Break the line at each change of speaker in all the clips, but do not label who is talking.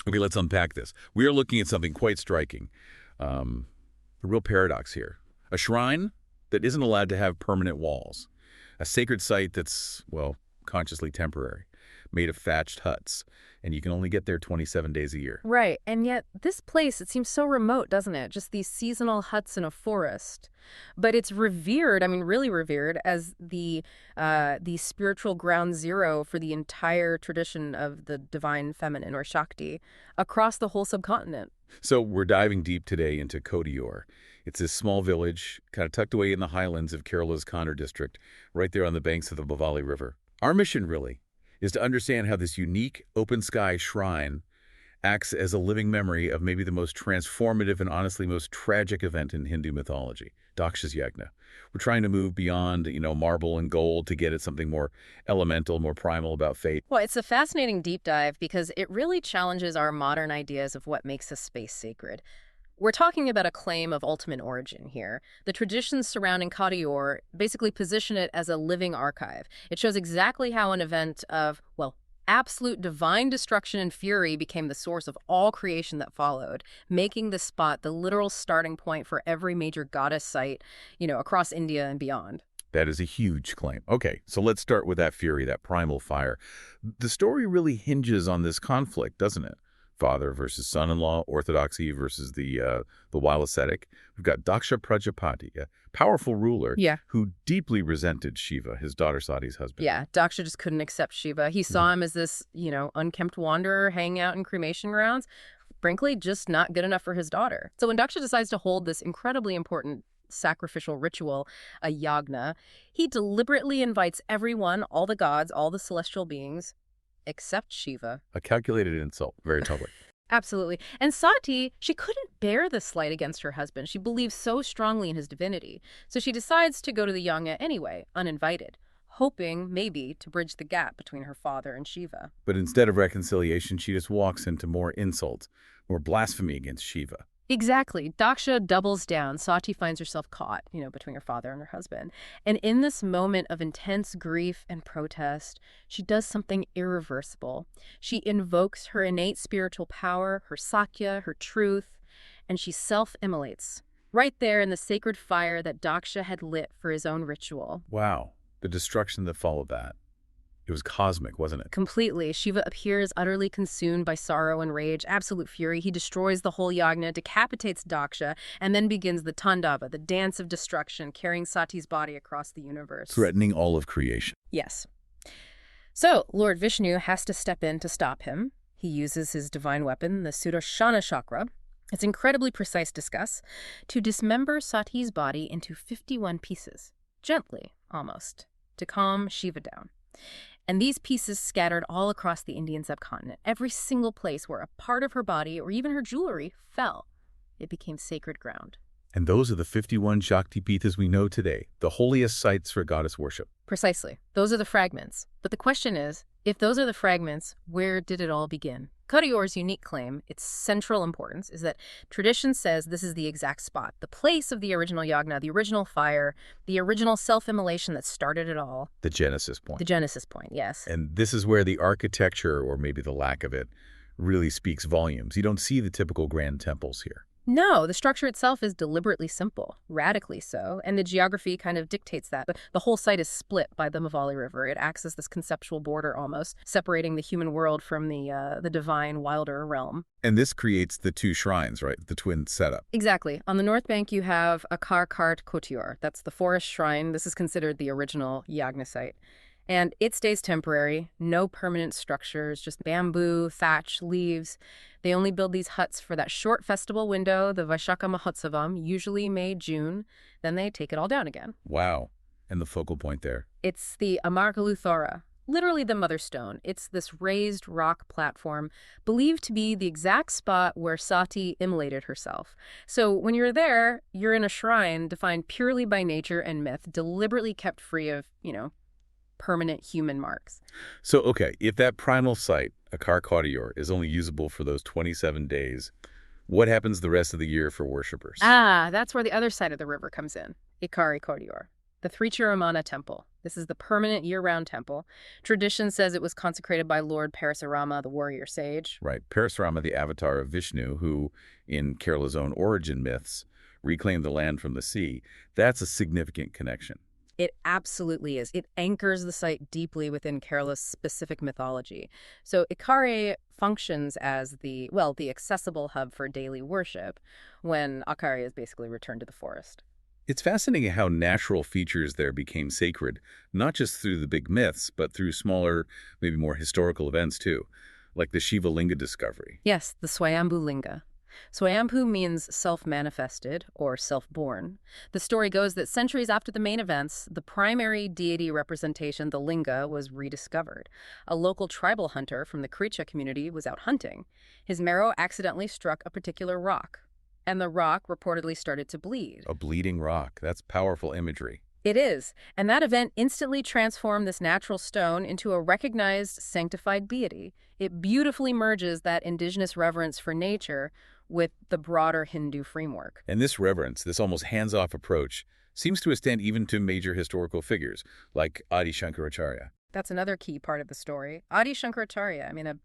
Okay, let's unpack this. We are looking at something quite striking. A real paradox here. A shrine that isn't allowed to have permanent walls. A sacred site that's, well, consciously temporary, made of thatched huts. And you can only get there 27 days a year.
Right, and yet this place, it seems so remote, doesn't it? Just these seasonal huts in a forest. But it's revered, I mean, really revered, as the spiritual ground zero for the entire tradition of the divine feminine, or Shakti, across the whole subcontinent.
So we're diving deep today into Kodior. It's this small village, kind of tucked away in the highlands of Kerala's Kannur district, right there on the banks of the Bhavali River. Our mission, really, is to understand how this unique open-sky shrine acts as a living memory of maybe the most transformative and honestly most tragic event in Hindu mythology, Daksha's Yagna. We're trying to move beyond, marble and gold to get at something more elemental, more primal about fate.
Well, it's a fascinating deep dive because it really challenges our modern ideas of what makes a space sacred. We're talking about a claim of ultimate origin here. The traditions surrounding Kadior basically position it as a living archive. It shows exactly how an event of, well, absolute divine destruction and fury became the source of all creation that followed, making the spot the literal starting point for every major goddess site, across India and beyond.
That is a huge claim. Okay, so let's start with that fury, that primal fire. The story really hinges on this conflict, doesn't it? Father versus son-in-law, orthodoxy versus the wild ascetic. We've got Daksha Prajapati, a powerful ruler
Yeah.
who deeply resented Shiva, his daughter Sati's husband.
Yeah, Daksha just couldn't accept Shiva. He saw him as this, unkempt wanderer hanging out in cremation grounds. Frankly, just not good enough for his daughter. So when Daksha decides to hold this incredibly important sacrificial ritual, a yagna, he deliberately invites everyone, all the gods, all the celestial beings, except Shiva.
A calculated insult, very public.
Absolutely. And Sati, she couldn't bear the slight against her husband. She believes so strongly in his divinity. So she decides to go to the yagna anyway, uninvited, hoping maybe to bridge the gap between her father and Shiva.
But instead of reconciliation, she just walks into more insults, more blasphemy against Shiva.
Exactly. Daksha doubles down. Sati finds herself caught, between her father and her husband. And in this moment of intense grief and protest, she does something irreversible. She invokes her innate spiritual power, her sakya, her truth, and she self-immolates, right there in the sacred fire that Daksha had lit for his own ritual.
Wow, the destruction that followed that. It was cosmic, wasn't it?
Completely. Shiva appears utterly consumed by sorrow and rage, absolute fury. He destroys the whole yagna, decapitates Daksha, and then begins the Tandava, the dance of destruction, carrying Sati's body across the universe.
Threatening all of creation.
Yes. So Lord Vishnu has to step in to stop him. He uses his divine weapon, the Sudarshana Chakra. It's incredibly precise, to dismember Sati's body into 51 pieces, gently, almost, to calm Shiva down. And these pieces scattered all across the Indian subcontinent. Every single place where a part of her body or even her jewelry fell, it became sacred ground.
And those are the 51 Shakti Pithas we know today, the holiest sites for goddess worship.
Precisely. Those are the fragments. But the question is, if those are the fragments, where did it all begin? Kadior's unique claim, its central importance, is that tradition says this is the exact spot, the place of the original yagna, the original fire, the original self-immolation that started it all.
The Genesis point.
The Genesis point, yes.
And this is where the architecture, or maybe the lack of it, really speaks volumes. You don't see the typical grand temples here.
No, the structure itself is deliberately simple, radically so, and the geography kind of dictates that. The whole site is split by the Mavali River. It acts as this conceptual border almost, separating the human world from the divine, wilder realm.
And this creates the two shrines, right? The twin setup.
Exactly. On the north bank, you have Akar Kart Kotior. That's the forest shrine. This is considered the original yagna site. And it stays temporary, no permanent structures, just bamboo, thatch, leaves. They only build these huts for that short festival window, the Vaishakha Mahotsavam, usually May, June. Then they take it all down again.
Wow. And the focal point there?
It's the Amargalu Thora, literally the mother stone. It's this raised rock platform believed to be the exact spot where Sati immolated herself. So when you're there, you're in a shrine defined purely by nature and myth, deliberately kept free of, permanent human marks.
So, okay, if that primal site, Akar Kodior, is only usable for those 27 days, what happens the rest of the year for worshippers?
That's where the other side of the river comes in, Ikari Kodior. the Trichiramana Temple. This is the permanent year-round temple. Tradition says it was consecrated by Lord Parasurama, the warrior sage.
Right. Parasurama, the avatar of Vishnu, who, in Kerala's own origin myths, reclaimed the land from the sea. That's a significant connection.
It absolutely is. It anchors the site deeply within Kerala's specific mythology. So Ikkare functions as the accessible hub for daily worship when Akkare is basically returned to the forest.
It's fascinating how natural features there became sacred, not just through the big myths, but through smaller, maybe more historical events too, like the Shiva Linga discovery.
Yes, the Swayambhu Linga. Swayambhu means self-manifested or self-born. The story goes that centuries after the main events, the primary deity representation, the linga, was rediscovered. A local tribal hunter from the Karicha community was out hunting. His marrow accidentally struck a particular rock, and the rock reportedly started to bleed.
A bleeding rock. That's powerful imagery.
It is, and that event instantly transformed this natural stone into a recognized sanctified deity. It beautifully merges that indigenous reverence for nature with the broader Hindu framework.
And this reverence, this almost hands-off approach, seems to extend even to major historical figures, like Adi Shankaracharya.
That's another key part of the story. Adi Shankaracharya, a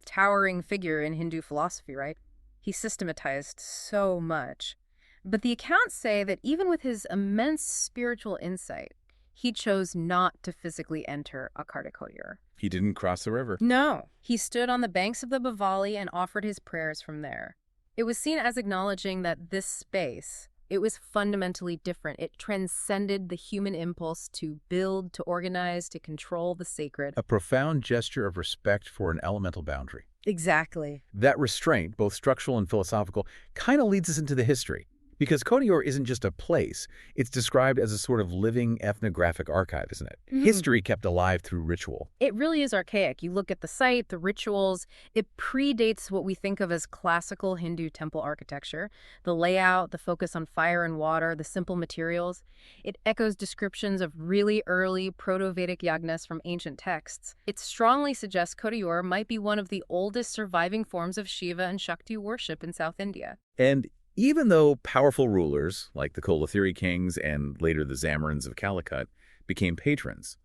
towering figure in Hindu philosophy, right? He systematized so much. But the accounts say that even with his immense spiritual insight, he chose not to physically enter Akartakotiyur.
He didn't cross the river.
No, he stood on the banks of the Bhavali and offered his prayers from there. It was seen as acknowledging that this space, it was fundamentally different. It transcended the human impulse to build, to organize, to control the sacred.
A profound gesture of respect for an elemental boundary.
Exactly.
That restraint, both structural and philosophical, kind of leads us into the history. Because Kotiyur isn't just a place, it's described as a sort of living ethnographic archive, isn't it?
Mm-hmm.
History kept alive through ritual.
It really is archaic. You look at the site, the rituals, it predates what we think of as classical Hindu temple architecture. The layout, the focus on fire and water, the simple materials. It echoes descriptions of really early Proto-Vedic yagnas from ancient texts. It strongly suggests Kotiyur might be one of the oldest surviving forms of Shiva and Shakti worship in South India.
And even though powerful rulers, like the Kolathiri kings and later the Zamorins of Calicut, became patrons,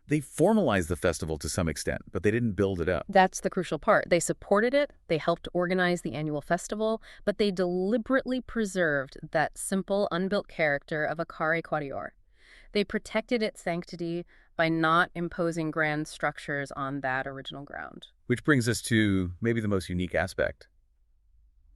they formalized the festival to some extent, but they didn't build it up.
That's the crucial part. They supported it, they helped organize the annual festival, but they deliberately preserved that simple, unbuilt character of Akkare Kotiyur. They protected its sanctity by not imposing grand structures on that original ground.
Which brings us to maybe the most unique aspect: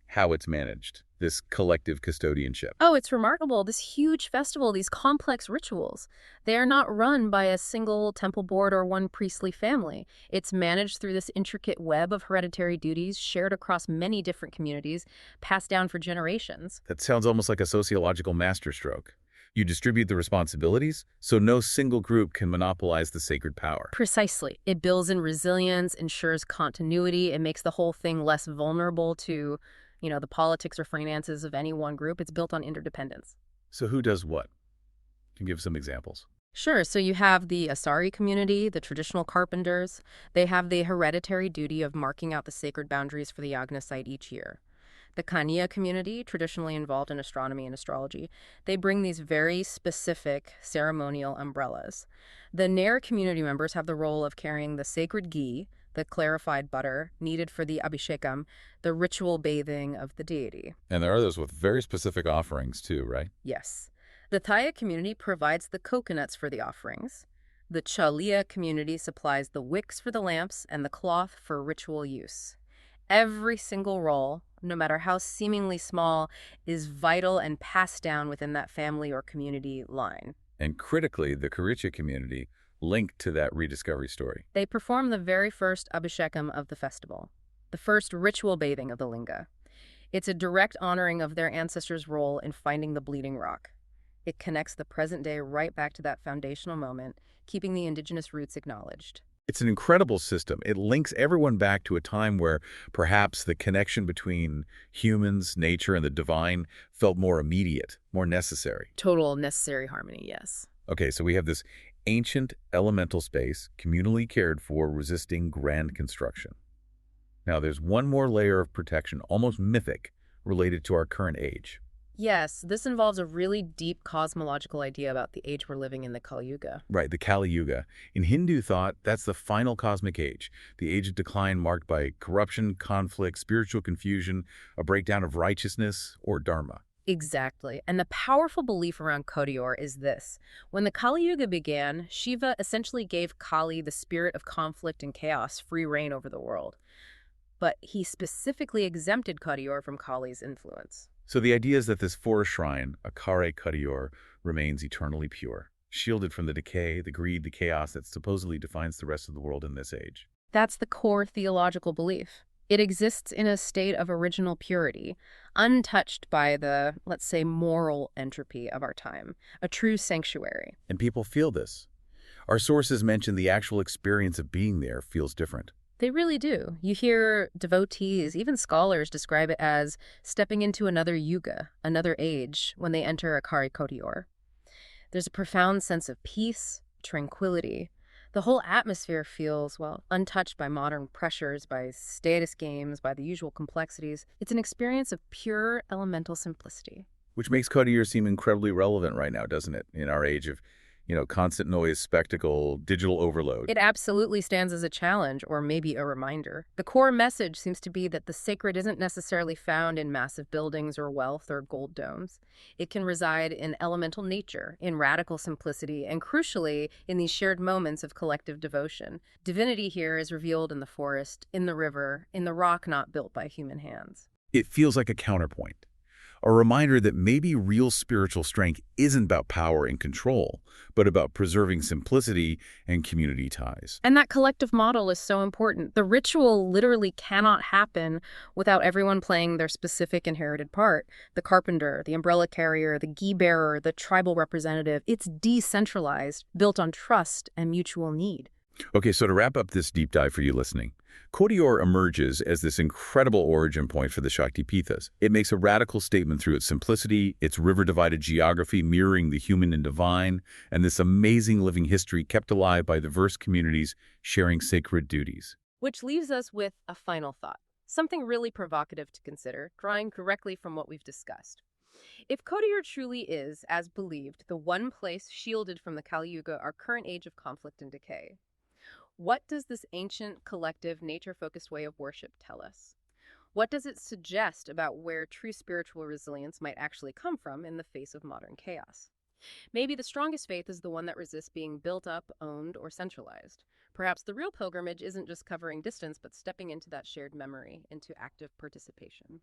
how it's managed, this collective custodianship.
Oh, it's remarkable. This huge festival, these complex rituals, they are not run by a single temple board or one priestly family. It's managed through this intricate web of hereditary duties shared across many different communities, passed down for generations.
That sounds almost like a sociological masterstroke. You distribute the responsibilities, so no single group can monopolize the sacred power.
Precisely. It builds in resilience, ensures continuity, it makes the whole thing less vulnerable to the politics or finances of any one group. It's built on interdependence.
So who does what? Can you give some examples?
Sure. So you have the Asari community, the traditional carpenters. They have the hereditary duty of marking out the sacred boundaries for the yagna site each year. The Kaniya community, traditionally involved in astronomy and astrology, they bring these very specific ceremonial umbrellas. The Nair community members have the role of carrying the sacred ghee, the clarified butter needed for the abhishekam, the ritual bathing of the deity.
And there are those with very specific offerings too, right?
Yes. The Thaya community provides the coconuts for the offerings. The Chaliya community supplies the wicks for the lamps and the cloth for ritual use. Every single role, no matter how seemingly small, is vital and passed down within that family or community line.
And critically, the Karicha community linked to that rediscovery story.
They perform the very first abhishekam of the festival, the first ritual bathing of the linga. It's a direct honoring of their ancestors' role in finding the bleeding rock. It connects the present day right back to that foundational moment, keeping the indigenous roots acknowledged.
It's an incredible system. It links everyone back to a time where perhaps the connection between humans, nature, and the divine felt more immediate, more necessary.
Total necessary harmony, yes.
Okay, so we have this ancient elemental space, communally cared for, resisting grand construction. Now, there's one more layer of protection, almost mythic, related to our current age.
Yes, this involves a really deep cosmological idea about the age we're living in, the Kali Yuga.
Right, the Kali Yuga. In Hindu thought, that's the final cosmic age, the age of decline marked by corruption, conflict, spiritual confusion, a breakdown of righteousness or dharma.
Exactly. And the powerful belief around Kodior is this. When the Kali Yuga began, Shiva essentially gave Kali, the spirit of conflict and chaos, free reign over the world. But he specifically exempted Kodior from Kali's influence.
So the idea is that this forest shrine, Akare Kadior, remains eternally pure, shielded from the decay, the greed, the chaos that supposedly defines the rest of the world in this age.
That's the core theological belief. It exists in a state of original purity, untouched by the, let's say, moral entropy of our time, a true sanctuary.
And people feel this. Our sources mention the actual experience of being there feels different.
They really do. You hear devotees, even scholars, describe it as stepping into another yuga, another age, when they enter Akari Kodior. There's a profound sense of peace, tranquility. The whole atmosphere feels, well, untouched by modern pressures, by status games, by the usual complexities. It's an experience of pure elemental simplicity.
Which makes Kadior seem incredibly relevant right now, doesn't it? In our age of, constant noise, spectacle, digital overload.
It absolutely stands as a challenge, or maybe a reminder. The core message seems to be that the sacred isn't necessarily found in massive buildings or wealth or gold domes. It can reside in elemental nature, in radical simplicity, and crucially, in these shared moments of collective devotion. Divinity here is revealed in the forest, in the river, in the rock not built by human hands.
It feels like a counterpoint. A reminder that maybe real spiritual strength isn't about power and control, but about preserving simplicity and community ties.
And that collective model is so important. The ritual literally cannot happen without everyone playing their specific inherited part. The carpenter, the umbrella carrier, the ghee bearer, the tribal representative. It's decentralized, built on trust and mutual need.
Okay, so to wrap up this deep dive for you listening, Kodior emerges as this incredible origin point for the Shaktipithas. It makes a radical statement through its simplicity, its river-divided geography mirroring the human and divine, and this amazing living history kept alive by diverse communities sharing sacred duties.
Which leaves us with a final thought, something really provocative to consider, drawing directly from what we've discussed. If Kodior truly is, as believed, the one place shielded from the Kali Yuga, our current age of conflict and decay, what does this ancient, collective, nature-focused way of worship tell us? What does it suggest about where true spiritual resilience might actually come from in the face of modern chaos? Maybe the strongest faith is the one that resists being built up, owned, or centralized. Perhaps the real pilgrimage isn't just covering distance, but stepping into that shared memory, into active participation.